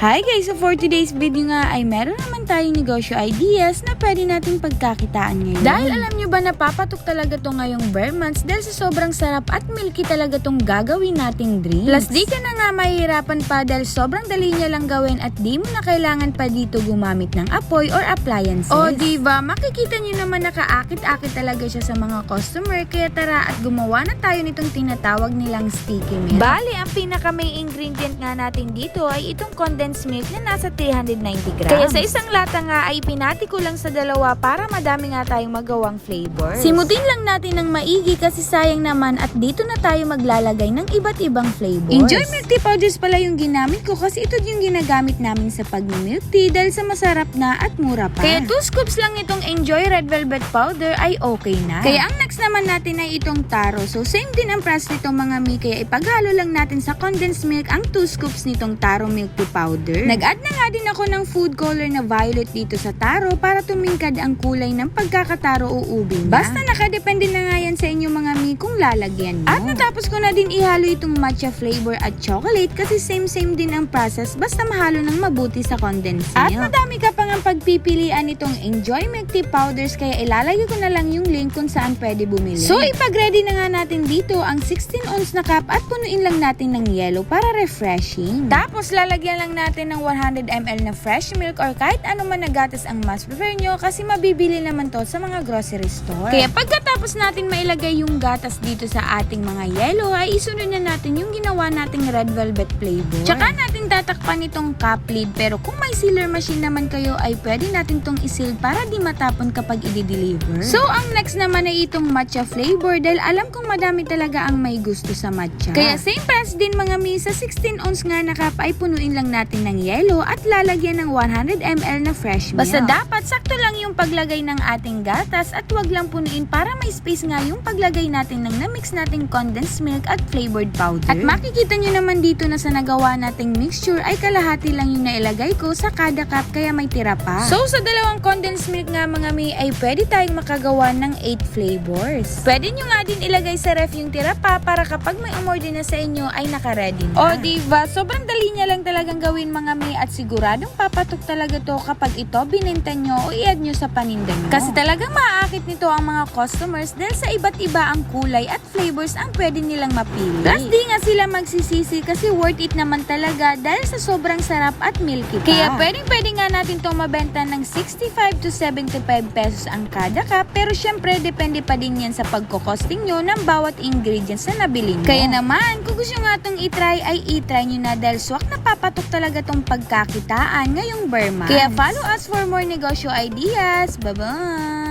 Hi guys! So for today's video nga ay meron naman tayong negosyo ideas na pwede nating pagkakitaan ngayon. Dahil alam nyo ba napapatok talaga to ngayong bare months dahil sa sobrang sarap at milky talaga tong gagawin nating drinks. Plus di ka na nga mahihirapan pa dahil sobrang dali niya lang gawin at di mo na kailangan pa dito gumamit ng apoy or appliances. O diba, makikita nyo naman nakaakit-akit talaga siya sa mga customer kaya tara at gumawa na tayo nitong tinatawag nilang sticky milk. Bali, ang pinaka main ingredient nga natin dito ay itong condensed milk na nasa 390 grams. Kaya sa isang lata nga ay pinati ko lang sa dalawa para madami nga tayong magawang flavor. Simutin lang natin ng maigi kasi sayang naman at dito na tayo maglalagay ng iba't ibang flavors. Enjoy Milk Tea Powders pala yung ginamit ko kasi ito yung ginagamit namin sa pag-milk tea dahil sa masarap na at mura pa. Kaya 2 scoops lang itong Enjoy Red Velvet Powder ay okay na. Kaya ang next naman natin ay itong taro. So same din ang process nitong mga mi kaya ipaghalo lang natin sa condensed milk ang 2 scoops nitong taro milk tea powder. Nag-add na nga din ako ng food color na violet dito sa taro para tumingkad ang kulay ng pagkakataro o ubi na. Basta nakadepende na nga yan sa inyo mga mi kung lalagyan mo. At natapos ko na din ihalo itong matcha flavor at chocolate kasi same din ang process basta mahalo ng mabuti sa condensed milk. At madami ka pang ang pagpipilian nitong Enjoy Milk Tea Powders kaya ilalagay ko na lang yung link kung saan pwede bumili. So ipag-ready na nga natin dito ang 16 ounce na cup at punuin lang natin ng yellow para refreshing. Tapos lalagyan lang natin ng 100 ml na fresh milk or kahit ano man na gatas ang mas prefer nyo kasi mabibili naman to sa mga grocery store. Kaya pagkatapos natin mailagay yung gatas dito sa ating mga yellow ay isunod na natin yung ginawa nating red velvet flavor. Tsaka natin tatakpan itong cup lid pero kung may sealer machine naman kayo ay pwede natin tong isil para di matapon kapag i-deliver. So ang next naman ay itong matcha flavor dahil alam kong madami talaga ang may gusto sa matcha. Kaya same price din mga mi sa 16 ounce nga na cup ay punuin lang natin ng yellow at lalagyan ng 100 ml na fresh milk. Basta dapat sakto lang yung paglagay ng ating gatas at wag lang punuin para may space nga yung paglagay natin ng na-mix nating condensed milk at flavored powder. At makikita nyo naman dito na sa nagawa nating mixture ay kalahati lang yung nailagay ko sa kada cup kaya may tira pa. So sa dalawang condensed milk nga mga mi ay pwede tayong makagawa ng 8 flavors. Pwede nyo nga din ilagay sa ref yung tira pa para kapag may umorder na sa inyo ay naka-ready na. O diba, sobrang dali niya lang talagang gawin mga mi at siguradong papatok talaga to kapag ito binenta nyo o i-add nyo sa paninda nyo. Kasi talagang maaakit nito ang mga customers dahil sa iba't iba ang kulay at flavors ang pwede nilang mapili. Plus di nga sila magsisisi kasi worth it naman talaga dahil sa sobrang sarap at milky pa. Kaya pwede nga natin itong mabenta ng 65 to 75 pesos ang kada cup pero syempre depende pa din yan sa pagkukosting nyo ng bawat ingredients na nabili nyo. Kaya naman kung gusto nga itong itry ay itry nyo na dahil swak na papatok talaga itong pagkakitaan ngayong bare months. Kaya follow us for more negosyo ideas. Bye-bye!